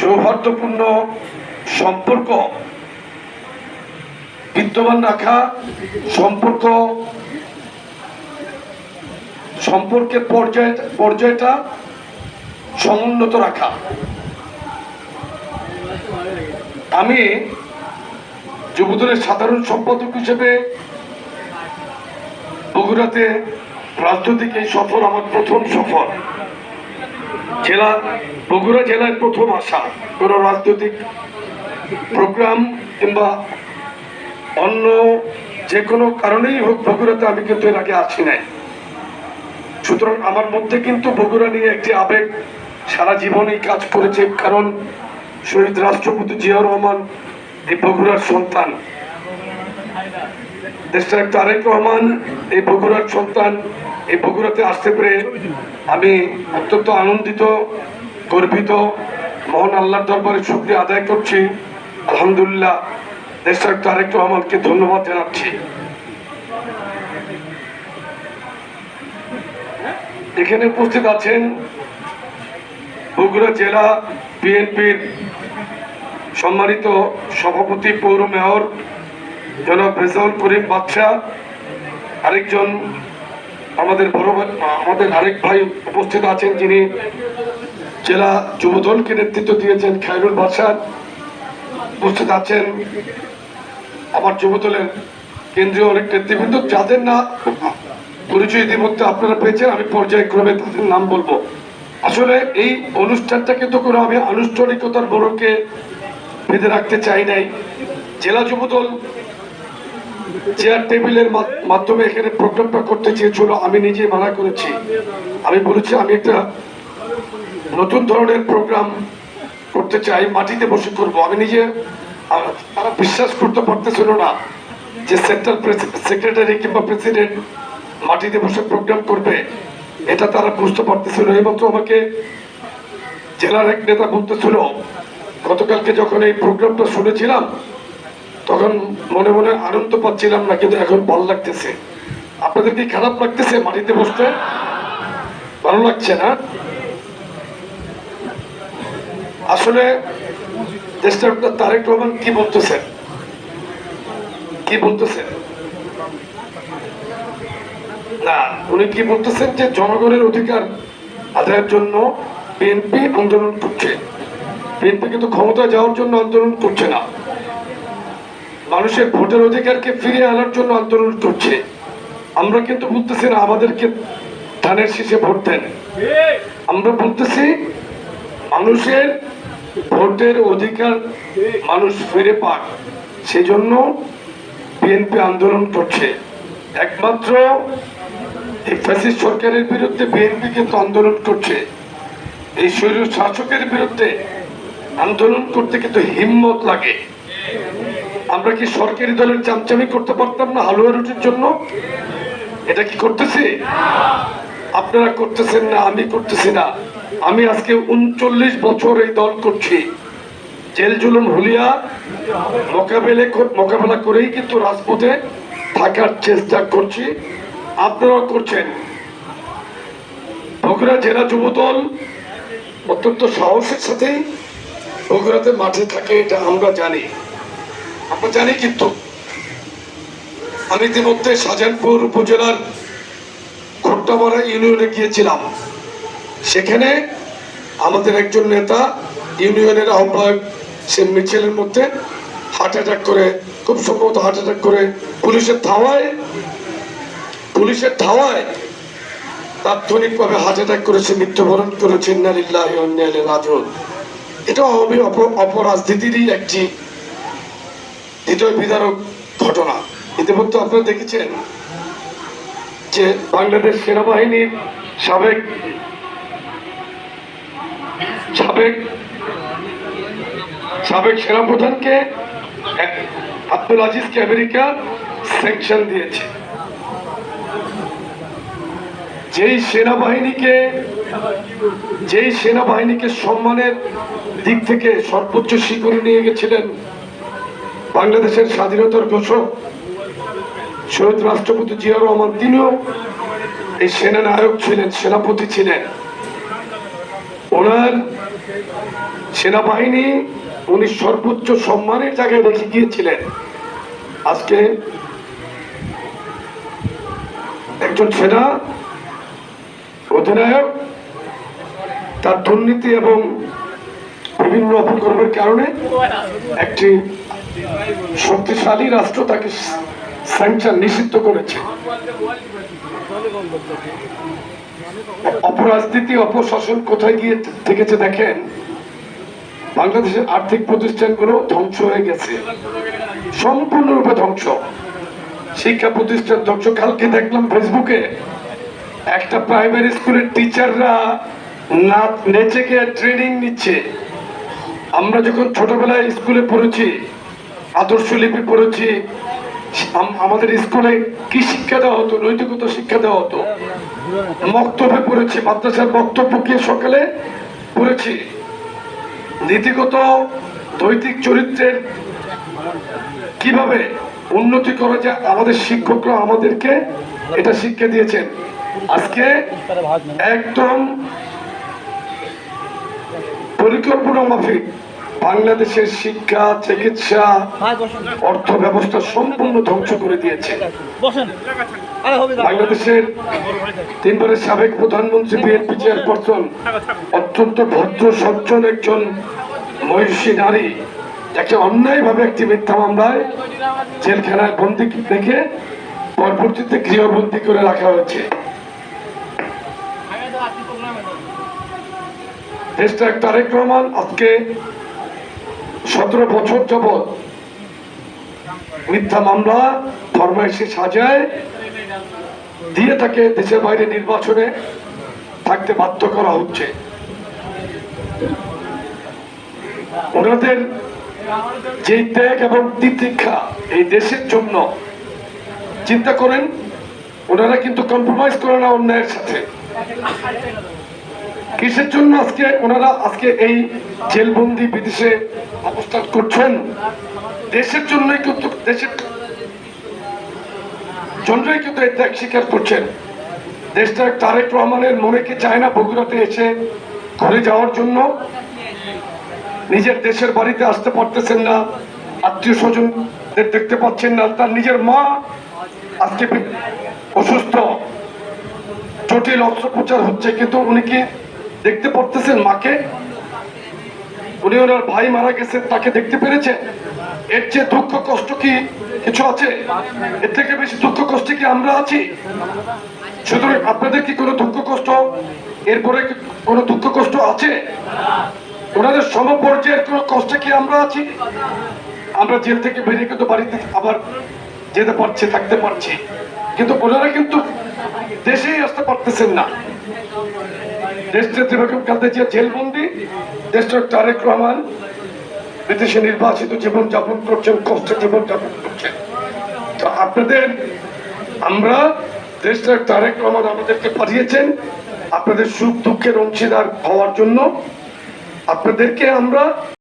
সৌহার্দ্যপূর্ণ সম্পর্ক বিদ্যমান রাখা, সম্পর্কের পর্যায়টা সমুন্নত রাখা। আমি যুবদলের সাধারণ সম্পাদক হিসেবে বগুড়াতে রাজনৈতিক এই সফর আমার প্রথম সফর। বগুড়া জেলায় প্রথম আসা কোনো রাজনৈতিক প্রোগ্রাম কিংবা অন্য যে কোনো কারণেই হোক বগুড়াতে আমি কিন্তু এর আগে আসি নাই। সুতরাং আমার মধ্যে কিন্তু বগুড়া নিয়ে একটি আবেগ সারা জীবনই কাজ করেছে, কারণ শহীদ রাষ্ট্রপতি জিয়াউর রহমান এই বগুড়ার সন্তান, দেশনায়ক তারেক রহমান এই বগুড়ার সন্তান। এই বগুড়াতে আসতে পেরে আমি অত্যন্ত আনন্দিত, গর্বিত, মহান আল্লাহর দরবারে শুকরিয়া আদায় করছি। আলহামদুলিল্লাহ, দেশনায়ক তারেক রহমানকে ধন্যবাদ জানাচ্ছি। এখানে উপস্থিত আছেন বগুড়া জেলা বিএনপির সম্মানিত সভাপতি পৌর মেয়র জনাব রেজাউল করিম বাদশা, আরেকজন আমাদের আরেক ভাই উপস্থিত আছেন যিনি জেলা যুবদলকে নেতৃত্ব দিয়েছেন, খায়রুল বাদশাহ উপস্থিত আছেন। আমার যুবদলের কেন্দ্রীয় অনেক নেতৃবৃন্দ, যাদের না পরিচয় ইতিমধ্যে আপনারা পেয়েছেন, আমি পর্যায়ক্রমে তাদের নাম বলবো। আসলে এই অনুষ্ঠানটাকে তো কোনো আমি আনুষ্ঠানিকতার বড়কে বেঁধে রাখতে চাই নাই। জেলা যুবদল চেয়ার টেবিলের মাধ্যমে এখানে প্রোগ্রামটা করতে চেয়েছিল, আমি নিজে মানা করেছি। আমি বলেছি আমি একটা নতুন ধরনের প্রোগ্রাম করতে চাই, মাটিতে বসে করব। আমি নিজে, তারা বিশ্বাস করতে পারতেছিল না যে সেন্ট্রাল সেক্রেটারি কিংবা প্রেসিডেন্ট মাটিতে বসে প্রোগ্রাম করবে, এটা তারা বুঝতে পারতেছিল। এইমাত্র আমাকে জেলার এক নেতা বলতেছিল, গতকালকে যখন এই প্রোগ্রামটা শুনেছিলাম তখন মনে মনে আনন্দ পাচ্ছিলাম না, কিন্তু এখন ভালো লাগতেছে। আপনাদের কি খারাপ লাগতেছে মাটিতে বসতে? ভালো লাগছে না? আসলে দেশটা তারেক রহমান কি বলতেছেন না, উনি কি বলতেছেন যে জনগণের অধিকার আদায়ের জন্য বিএনপি আন্দোলন করছে। বিএনপি কিন্তু ক্ষমতায় যাওয়ার জন্য আন্দোলন করছে না, মানুষের ভোটের অধিকারকে ফিরিয়ে আনার জন্য আন্দোলন করছে। আমরা কিন্তু বলতেছি না আমাদেরকে ধানের শীষে ভোট দেন, আমরা বলতেছি মানুষের ভোটের অধিকার মানুষ ফিরে পাক, সেজন্য বিএনপি আন্দোলন করছে। একমাত্র এই ফ্যাসিস্ট সরকারের বিরুদ্ধে বিএনপি কিন্তু আন্দোলন করছে। এই স্বৈর শাসকের বিরুদ্ধে আন্দোলন করতে কিন্তু হিম্মত লাগে। আমরা কি সরকারি দলের চামচামি করতে পারতাম না হালুয়া রুটির জন্য? এটা কি করতেছি? আপনারা করতেছেন না, আমি করতেছি না। আমি আজকে 39 বছর এই দল করছি, জেল জুলুম হুলিয়া মোকাবেলা করেই কিন্তু রাজপথে থাকার চেষ্টা করছি, আপনারা করছেন। বগুড়া জেলা যুবদল অত্যন্ত সাহসের সাথেই বগুড়াতে মাঠে থাকে, এটা আমরা জানি। কিন্তু আমি ইতিমধ্যে শাহজাহানপুর উপজেলার খোট্টামারা ইউনিয়নে গিয়েছিলাম। সেখানে আমাদের একজন নেতা, ইউনিয়নের আহ্বায়ক, সে মিছিলের মধ্যে হার্ট অ্যাটাক করে, খুব সম্ভবত হার্ট অ্যাটাক করে পুলিশের ধাওয়ায় তাৎক্ষণিকভাবে হার্ট অ্যাটাক করেছে, মৃত্যুবরণ করেছে। ইন্না লিল্লাহি ওয়া ইন্না ইলাইহি রাজিউন। এটা অপরাজনীতিরই একটি হৃদয় বিদারক ঘটনা। ইতিমধ্যে আপনারা দেখেছেন যে বাংলাদেশ সেনাবাহিনীর সাবেক সেনাপ্রধানকে আব্দুল আজিজকে আমেরিকা স্যাংশন দিয়েছে। যেই সেনাবাহিনীকে সম্মানের দিক থেকে সর্বোচ্চ শিখরে নিয়ে গেছিলেন বাংলাদেশের স্বাধীনতার ঘোষক শহীদ রাষ্ট্রপতি জিয়াউর রহমান, তিনিও এই সেনানায়ক ছিলেন, সেনাপতি ছিলেন। ওনার সেনাবাহিনী উনি সর্বোচ্চ সম্মানের জায়গায় রেখে গিয়েছিলেন। আজকে একজন সেনা অধিনায়ক তার দুর্নীতি এবং বিভিন্ন অপকর্মের কারণে একটি শক্তিশালী রাষ্ট্র তাকে স্যাংশন নিষিদ্ধ করেছে। অপরাজনীতি অপশাসন কোথায় গিয়ে থেকেছে দেখেন, বাংলাদেশের আর্থিক প্রতিষ্ঠানগুলো ধ্বংস হয়ে গেছে, সম্পূর্ণরূপে ধ্বংস। শিক্ষা প্রতিষ্ঠান ধ্বংস। কালকে দেখলাম ফেসবুকে একটা প্রাইমারি স্কুলের টিচাররা নেচে গিয়ে ট্রেনিং নিচ্ছে। আমরা যখন ছোটবেলায় স্কুলে পড়েছি, আদর্শ লিপি পড়েছি, আমাদের স্কুলে কি শিক্ষা দেওয়া হতো? নৈতিকতা শিক্ষা দেওয়া হতো। বক্তব্যে পড়েছি, মাদ্রাসার বক্তব্য কি সকালে পড়েছি। নীতিগত নৈতিক চরিত্রের কিভাবে উন্নতি করা যায় আমাদের শিক্ষকরা আমাদেরকে এটা শিক্ষা দিয়েছেন। আজকে একদম পরিকল্পনা মাফিক বাংলাদেশের শিক্ষা, চিকিৎসা, অর্থ ব্যবস্থা সম্পূর্ণ ধ্বংস করে দিয়েছে। বাংলাদেশের তিনবারের সাবেক প্রধানমন্ত্রী বিএনপি চেয়ারপারসন অত্যন্ত ভদ্র সজ্জন একজন মহিষী নারী, যাকে অন্যায়ভাবে একটি মিথ্যা মামলায় জেলখানায় বন্দী রেখে পরবর্তীতে গৃহবন্দী করে রাখা হয়েছে। দেশটার তারেক রহমান আজকে 17 বছর যাবৎ মিথ্যা মামলা ফরমাইশি সাজায় দিয়ে তাকে দেশের বাইরে নির্বাচনে থাকতে বাধ্য করা হচ্ছে। ওনাদের যে ত্যাগ এবং তিতিক্ষা এই দেশের জন্য, চিন্তা করেন, ওনারা কিন্তু কম্প্রোমাইজ করে না অন্যায়ের সাথে। কিসের জন্য আজকে ওনারা এই জেলবন্দি বিদেশে অবস্থান করছেন? দেশের জন্যই কিন্তু, দেশের জন্যই কিন্তু এই ত্যাগ স্বীকার করছেন। দেশটা তারেক রহমানের মনে কি চায় না বগুড়াতে এসে ঘরে যাওয়ার জন্য? নিজের দেশের বাড়িতে আসতে পারতেছেন না, আত্মীয় স্বজনদের দেখতে পাচ্ছেন না, তার নিজের মা আজকে অসুস্থ, জটিল অস্ত্রোপচার হচ্ছে, কিন্তু উনি কি দেখতে পারতেছেন মাকে? উনি ওনার ভাই মারা গেছেন, তাকে দেখতে পেরেছেন? এর চেয়ে দুঃখ কষ্ট কি কিছু আছে? এর থেকে বেশি দুঃখ কষ্টে কি আমরা আছি? সুতরাং আপনাদের কি কোনো দুঃখ কষ্ট, এরপরে কোনো দুঃখ কষ্ট আছে? ওনাদের সমপর্যায়ের কোনো কষ্টে কি আমরা আছি? আমরা জেল থেকে বেরিয়ে কিন্তু বাড়িতে আবার যেতে পারছি, থাকতে পারছি, কিন্তু ওনারা কিন্তু দেশেই আসতে পারতেছেন না। দেশনেত্রী বেগম খালেদা জিয়া জেলবন্দি, দেশটার তারেক রহমান বিদেশে নির্বাচিত জীবন যাপন করছেন, কষ্টের জীবন যাপন করছেন। তো আপনাদের, আমরা দেশটার তারেক রহমান আমাদেরকে পাঠিয়েছেন আপনাদের সুখ দুঃখের অংশীদার হওয়ার জন্য। আপনাদেরকে আমরা